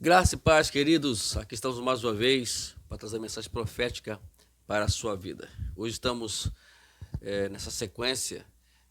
Graça e paz, queridos. Aqui estamos mais uma vez para trazer a mensagem profética para a sua vida. Hoje estamos nessa sequência,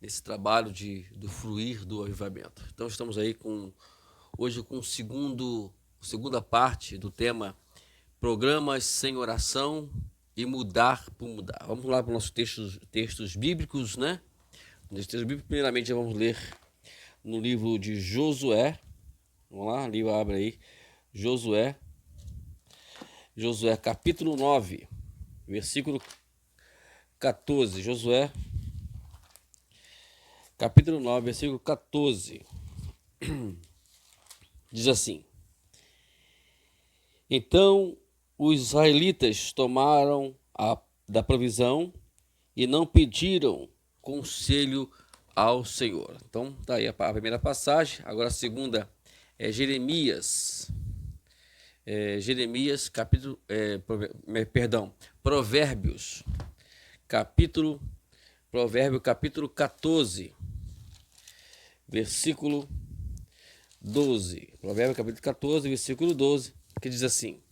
nesse trabalho do fluir do avivamento. Então estamos aí hoje com segunda parte do tema Programas sem oração e mudar por mudar. Vamos lá para os nossos textos bíblicos, né? Nos textos bíblicos, primeiramente vamos ler no livro de Josué. Vamos lá, o livro abre aí. Josué capítulo 9, versículo 14. Josué capítulo 9, versículo 14. Diz assim: Então os israelitas tomaram da provisão e não pediram conselho ao Senhor. Então, tá aí a primeira passagem. Agora a segunda é Jeremias. Provérbios, capítulo 14, versículo 12. Provérbios capítulo 14, versículo 12, que diz assim: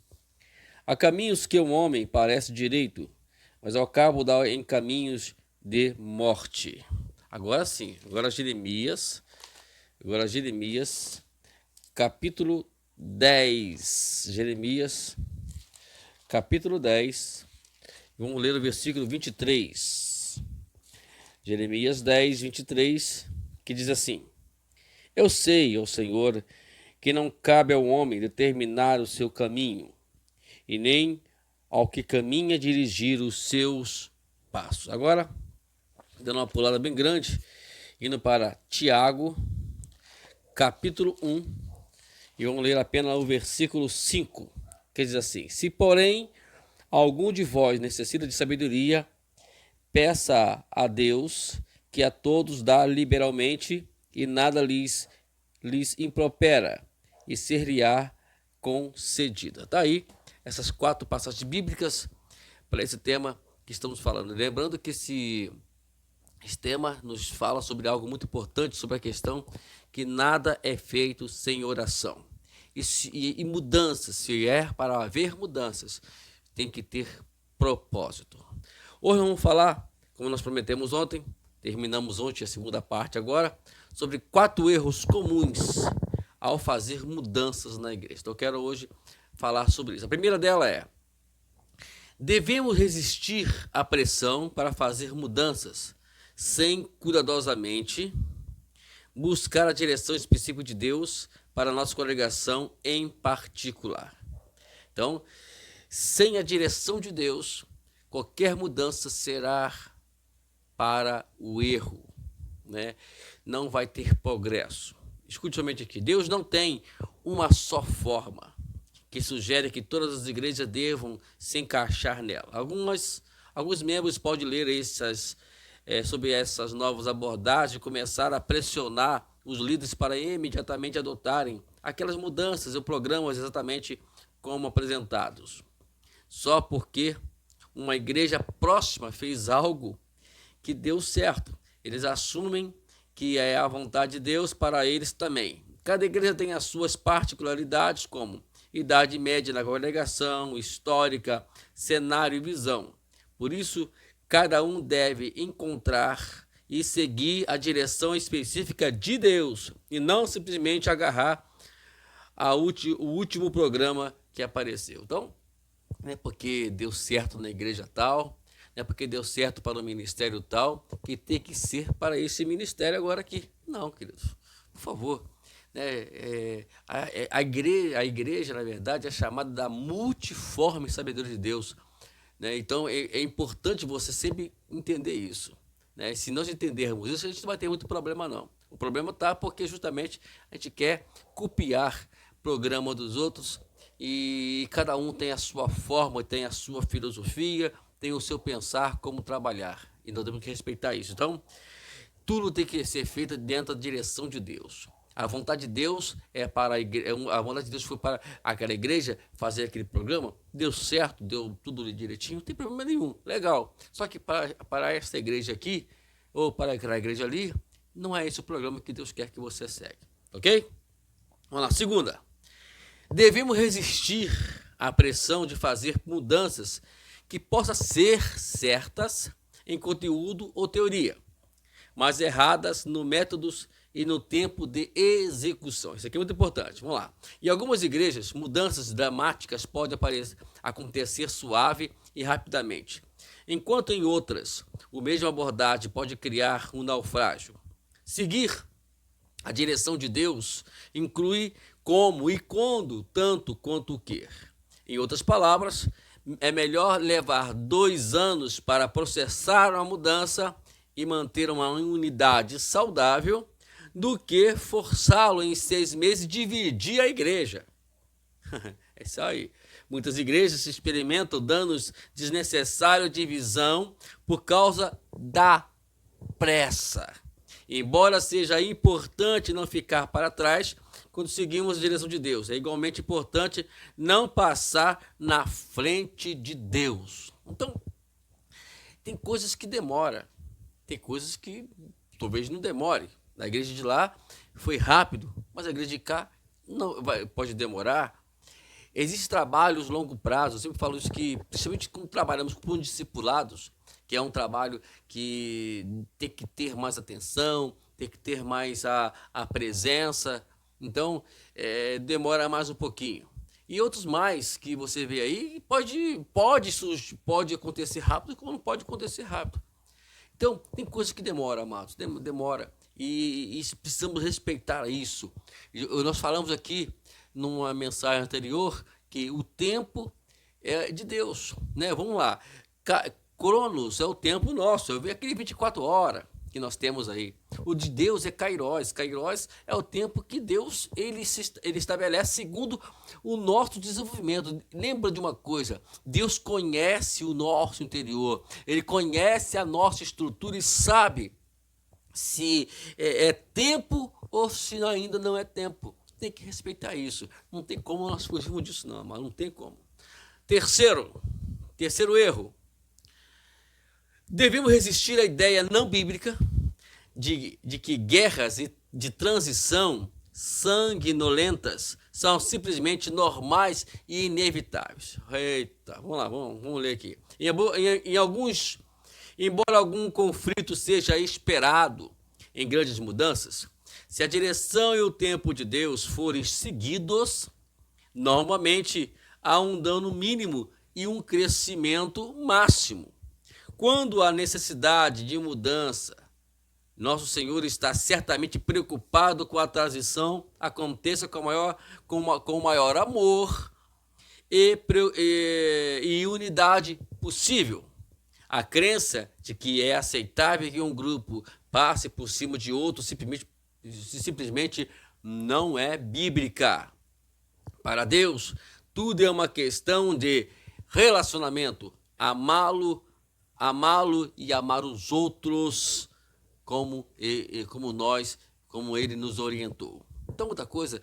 Há caminhos que um homem parece direito, mas ao cabo dá em caminhos de morte. Agora sim, agora Jeremias, capítulo 10. Jeremias, capítulo 10. Vamos ler o versículo 23. Jeremias 10, 23, que diz assim: Eu sei, ó Senhor, que não cabe ao homem determinar o seu caminho, e nem ao que caminha dirigir os seus passos. Agora, dando uma pulada bem grande, indo para Tiago, capítulo 1, e vamos ler apenas o versículo 5, que diz assim: Se, porém, algum de vós necessita de sabedoria, peça a Deus, que a todos dá liberalmente, e nada lhes impropera, e ser-lhe-á concedida. Tá aí essas 4 passagens bíblicas para esse tema que estamos falando. Lembrando que esse tema nos fala sobre algo muito importante, sobre a questão que nada é feito sem oração. E mudanças, se é para haver mudanças, tem que ter propósito. Hoje vamos falar, como nós prometemos ontem, terminamos ontem a segunda parte agora, sobre 4 erros comuns ao fazer mudanças na igreja. Então eu quero hoje falar sobre isso. A primeira dela é: devemos resistir à pressão para fazer mudanças, sem cuidadosamente buscar a direção específica de Deus para a nossa congregação em particular. Então, sem a direção de Deus, qualquer mudança será para o erro, né? Não vai ter progresso. Escute somente aqui: Deus não tem uma só forma que sugere que todas as igrejas devam se encaixar nela. Alguns membros podem ler sobre essas novas abordagens e começar a pressionar os líderes para imediatamente adotarem aquelas mudanças ou programas exatamente como apresentados. Só porque uma igreja próxima fez algo que deu certo, eles assumem que é a vontade de Deus para eles também. Cada igreja tem as suas particularidades, como idade média na congregação, histórica, cenário e visão. Por isso, cada um deve encontrar e seguir a direção específica de Deus e não simplesmente agarrar o último programa que apareceu. Então, não é porque deu certo na igreja tal, não é porque deu certo para o ministério tal, que tem que ser para esse ministério agora aqui. Não, queridos, por favor. A igreja, na verdade, é chamada da multiforme sabedoria de Deus. Então, é importante você sempre entender isso. Se nós entendermos isso, a gente não vai ter muito problema, não. O problema está porque justamente a gente quer copiar programa dos outros e cada um tem a sua forma, tem a sua filosofia, tem o seu pensar, como trabalhar. E nós temos que respeitar isso. Então, tudo tem que ser feito dentro da direção de Deus. A vontade de Deus a vontade de Deus foi para aquela igreja fazer aquele programa, deu certo, deu tudo direitinho, não tem problema nenhum, legal. Só que para essa igreja aqui, ou para aquela igreja ali, não é esse o programa que Deus quer que você segue, ok? Vamos lá, segunda. Devemos resistir à pressão de fazer mudanças que possam ser certas em conteúdo ou teoria, mas erradas no métodos e no tempo de execução. Isso aqui é muito importante. Vamos lá. Em algumas igrejas, mudanças dramáticas podem acontecer suave e rapidamente, enquanto em outras, o mesmo abordagem pode criar um naufrágio. Seguir a direção de Deus inclui como e quando, tanto quanto o que. Em outras palavras, é melhor levar 2 anos para processar uma mudança e manter uma unidade saudável do que forçá-lo em 6 meses dividir a igreja. É isso aí. Muitas igrejas experimentam danos desnecessários de visão por causa da pressa. Embora seja importante não ficar para trás quando seguimos a direção de Deus, é igualmente importante não passar na frente de Deus. Então, tem coisas que demoram, tem coisas que talvez não demore. Na igreja de lá foi rápido, mas a igreja de cá não pode demorar. Existem trabalhos a longo prazo, eu sempre falo isso, que principalmente quando trabalhamos com discipulados, que é um trabalho que tem que ter mais atenção, tem que ter mais a presença, então demora mais um pouquinho. E outros mais que você vê aí, pode acontecer rápido, como não pode acontecer rápido. Então, tem coisas que demoram, amados, demora, e precisamos respeitar isso. Nós falamos aqui numa mensagem anterior que o tempo é de Deus, né? Vamos lá. Cronos é o tempo nosso. Eu vi aquele 24 horas que nós temos aí. O de Deus é Kairos. Kairos é o tempo que Deus ele estabelece segundo o nosso desenvolvimento. Lembra de uma coisa, Deus conhece o nosso interior, Ele conhece a nossa estrutura e sabe se é tempo ou se ainda não é tempo. Tem que respeitar isso. Não tem como nós fugirmos disso, não, mas não tem como. Terceiro erro. Devemos resistir à ideia não bíblica de que guerras de transição sanguinolentas são simplesmente normais e inevitáveis. Eita, vamos lá, vamos ler aqui. Embora algum conflito seja esperado em grandes mudanças, se a direção e o tempo de Deus forem seguidos, normalmente há um dano mínimo e um crescimento máximo. Quando há necessidade de mudança, nosso Senhor está certamente preocupado com a transição aconteça com o maior amor e unidade possível. A crença de que é aceitável que um grupo passe por cima de outro simplesmente não é bíblica. Para Deus, tudo é uma questão de relacionamento, amá-lo e amar os outros como ele nos orientou. Então, outra coisa,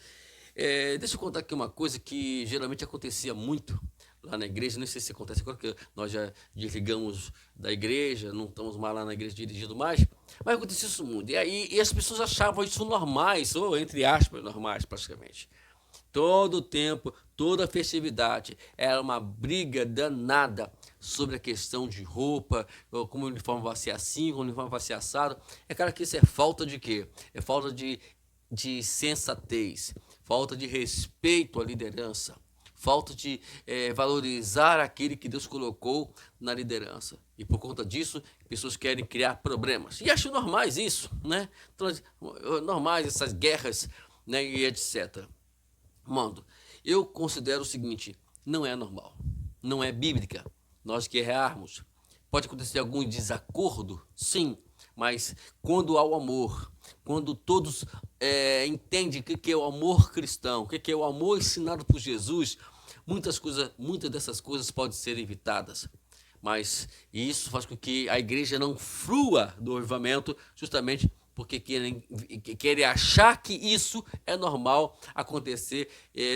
deixa eu contar aqui uma coisa que geralmente acontecia muito lá na igreja, não sei se acontece agora, porque nós já desligamos da igreja, não estamos mais lá na igreja dirigindo mais, mas acontecia isso muito. E as pessoas achavam isso normais, ou entre aspas, normais praticamente. Todo o tempo, toda a festividade era uma briga danada sobre a questão de roupa, como o uniforme vai ser assim, como o uniforme vai ser assado. É claro que isso é falta de quê? É falta de sensatez, falta de respeito à liderança, falta de valorizar aquele que Deus colocou na liderança. E por conta disso, pessoas querem criar problemas. E acho normais isso, né? Normais essas guerras, né, e etc. Mano, eu considero o seguinte, não é normal, não é bíblica nós guerrearmos. Pode acontecer algum desacordo, sim, mas quando há o amor, quando todos entendem o que é o amor cristão, o que é o amor ensinado por Jesus, muitas dessas coisas podem ser evitadas. Mas isso faz com que a igreja não frua do avivamento, justamente porque querem achar que isso é normal acontecer.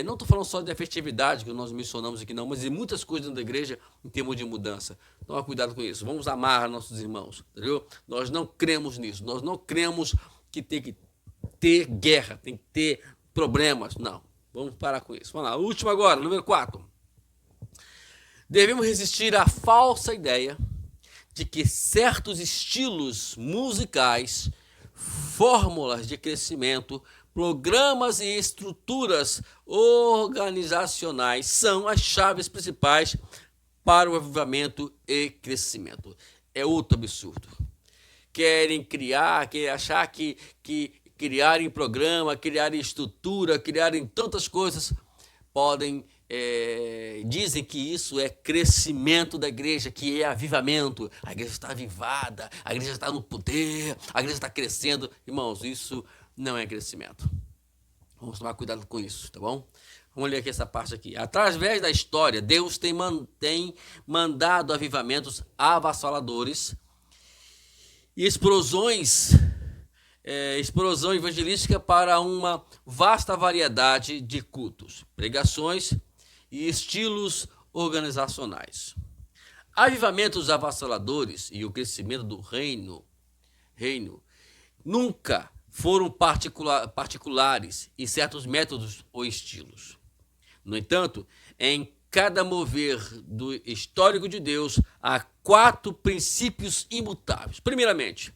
Não estou falando só da festividade que nós mencionamos aqui, não, mas de muitas coisas dentro da igreja em termos de mudança. Então, cuidado com isso. Vamos amar nossos irmãos, entendeu? Nós não cremos nisso. Nós não cremos que tem que ter guerra, tem que ter problemas. Não. Vamos parar com isso. Vamos lá, o último agora, número 4. Devemos resistir à falsa ideia de que certos estilos musicais, fórmulas de crescimento, programas e estruturas organizacionais são as chaves principais para o avivamento e crescimento. É outro absurdo. Querem achar que criarem programa, criarem estrutura, criarem tantas coisas, dizem que isso é crescimento da igreja, que é avivamento. A igreja está avivada, a igreja está no poder, a igreja está crescendo. Irmãos, isso não é crescimento. Vamos tomar cuidado com isso, tá bom? Vamos ler aqui essa parte aqui. Através da história, Deus tem mandado avivamentos avassaladores e explosão evangelística para uma vasta variedade de cultos, pregações e estilos organizacionais. Avivamentos avassaladores e o crescimento do reino nunca foram particulares em certos métodos ou estilos. No entanto, em cada mover do histórico de Deus, há 4 princípios imutáveis. Primeiramente,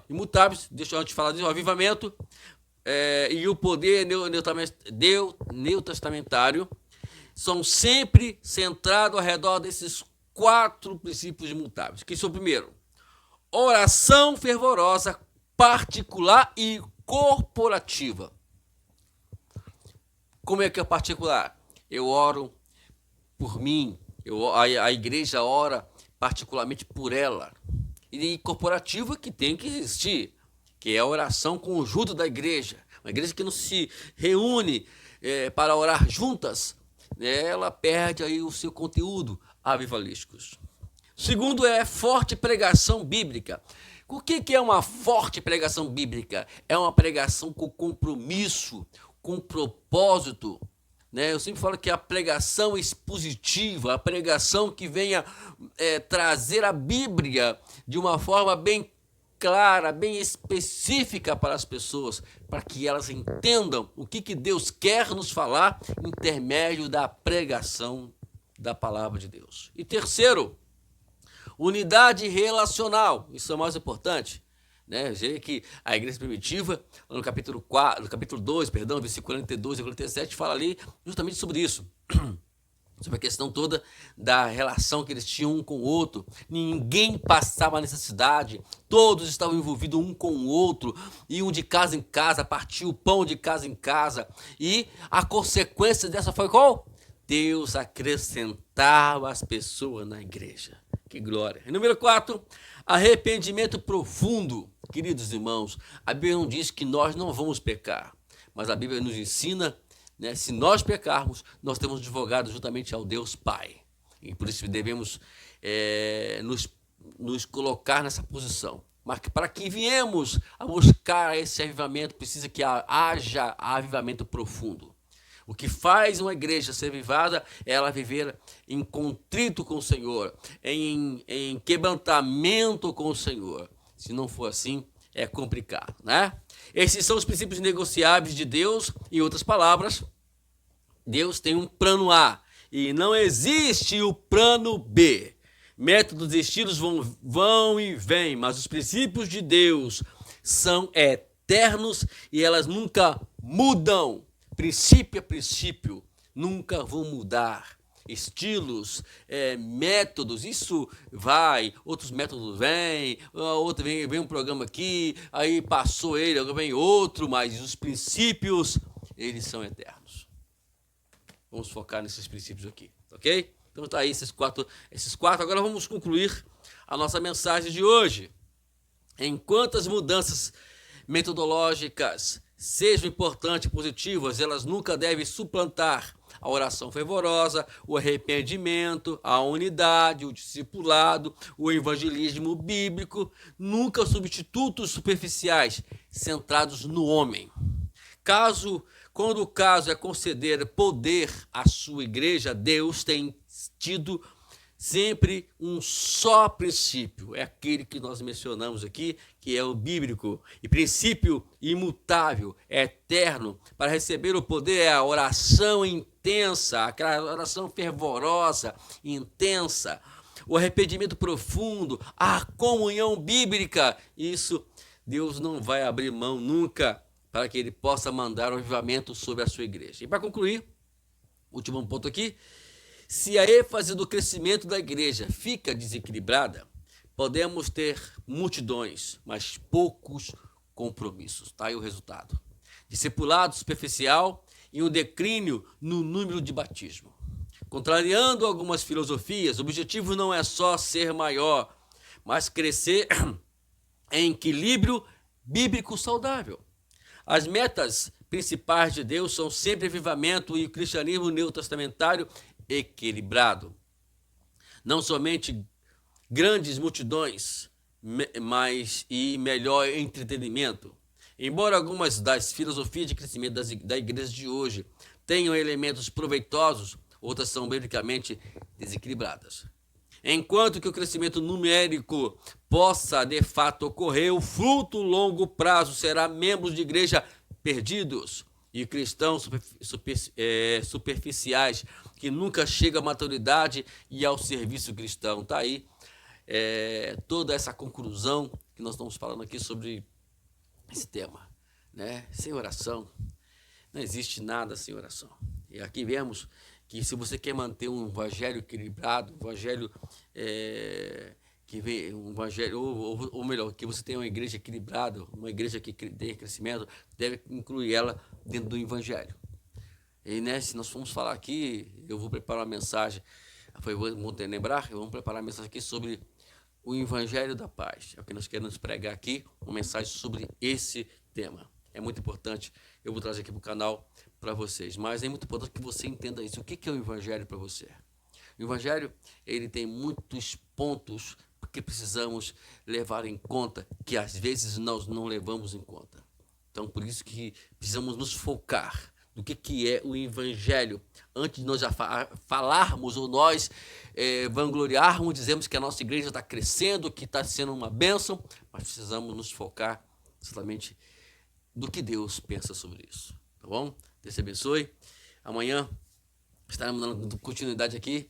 imutáveis, deixa eu antes falar disso, o avivamento e o poder neotestamentário são sempre centrados ao redor desses 4 princípios imutáveis, que são, primeiro, oração fervorosa, particular e corporativa. Como é que é particular? Eu oro por mim, a igreja ora particularmente por ela. E corporativa que tem que existir, que é a oração conjunta da igreja. Uma igreja que não se reúne para orar juntas, ela perde aí o seu conteúdo avivalísticos. Segundo é forte pregação bíblica. O que é uma forte pregação bíblica? É uma pregação com compromisso, com propósito. Eu sempre falo que a pregação expositiva, a pregação que venha trazer a Bíblia de uma forma bem clara, bem específica para as pessoas, para que elas entendam o que Deus quer nos falar intermédio da pregação da palavra de Deus. E terceiro, unidade relacional, isso é o mais importante. Veja que a igreja primitiva, no capítulo 2, versículo 42 e 47, fala ali justamente sobre isso. Sobre a questão toda da relação que eles tinham um com o outro. Ninguém passava necessidade, todos estavam envolvidos um com o outro, iam de casa em casa, partiam o pão de casa em casa. E a consequência dessa foi qual? Deus acrescentava as pessoas na igreja. Que glória. E número 4, arrependimento profundo. Queridos irmãos, a Bíblia não diz que nós não vamos pecar, mas a Bíblia nos ensina, se nós pecarmos, nós temos advogado juntamente ao Deus Pai. E por isso devemos nos colocar nessa posição. Mas para que viemos a buscar esse avivamento, precisa que haja avivamento profundo. O que faz uma igreja ser avivada é ela viver em contrito com o Senhor, em quebrantamento com o Senhor. Se não for assim, é complicado, Esses são os princípios negociáveis de Deus. Em outras palavras, Deus tem um plano A e não existe o plano B. Métodos e estilos vão e vêm, mas os princípios de Deus são eternos e elas nunca mudam. Princípio a princípio, nunca vão mudar. Estilos, métodos, isso vai, outros métodos vêm, vem um programa aqui, aí passou ele, agora vem outro, mas os princípios, eles são eternos. Vamos focar nesses princípios aqui, ok? Então tá aí esses quatro. Agora vamos concluir a nossa mensagem de hoje. Enquanto as mudanças metodológicas sejam importantes e positivas, elas nunca devem suplantar a oração fervorosa, o arrependimento, a unidade, o discipulado, o evangelismo bíblico, nunca substitutos superficiais centrados no homem. Quando o caso é conceder poder à sua igreja, Deus tem tido sempre um só princípio, é aquele que nós mencionamos aqui, que é o bíblico, e princípio imutável, eterno, para receber o poder é a oração intensa, aquela oração fervorosa, intensa, o arrependimento profundo, a comunhão bíblica. Isso Deus não vai abrir mão nunca para que ele possa mandar um avivamento sobre a sua igreja. E para concluir, último ponto aqui, se a ênfase do crescimento da igreja fica desequilibrada, podemos ter multidões, mas poucos compromissos. Tá aí o resultado. Discipulado superficial e um declínio no número de batismo. Contrariando algumas filosofias, o objetivo não é só ser maior, mas crescer em equilíbrio bíblico saudável. As metas principais de Deus são sempre avivamento e o cristianismo neotestamentário equilibrado. Não somente grandes multidões, mas e melhor entretenimento. Embora algumas das filosofias de crescimento da igreja de hoje tenham elementos proveitosos, outras são biblicamente desequilibradas. Enquanto que o crescimento numérico possa de fato ocorrer, o fruto longo prazo será membros de igreja perdidos e cristãos superficiais que nunca chegam à maturidade e ao serviço cristão. Está aí toda essa conclusão que nós estamos falando aqui sobre esse tema, né? Sem oração, não existe nada sem oração. E aqui vemos que se você quer manter um evangelho equilibrado, um evangelho que vem, um evangelho, ou melhor, que você tenha uma igreja equilibrada, uma igreja que tenha crescimento, deve incluir ela dentro do evangelho. E né, se nós formos falar aqui, eu vou preparar uma mensagem, vou lembrar, vamos preparar uma mensagem aqui sobre o evangelho da paz. É o que nós queremos pregar aqui, uma mensagem sobre esse tema. É muito importante, eu vou trazer aqui para o canal para vocês, mas é muito importante que você entenda isso. O que é o evangelho para você? O evangelho, ele tem muitos pontos que precisamos levar em conta, que às vezes nós não levamos em conta. Então, por isso que precisamos nos focar do que é o evangelho. Antes de nós já falarmos ou nós vangloriarmos, dizemos que a nossa igreja está crescendo, que está sendo uma bênção, mas precisamos nos focar exatamente do que Deus pensa sobre isso. Tá bom? Deus te abençoe. Amanhã estaremos dando continuidade aqui.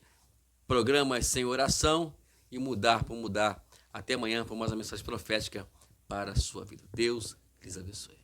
Programas sem oração e mudar por mudar. Até amanhã para mais uma mensagem profética para a sua vida. Deus lhes abençoe.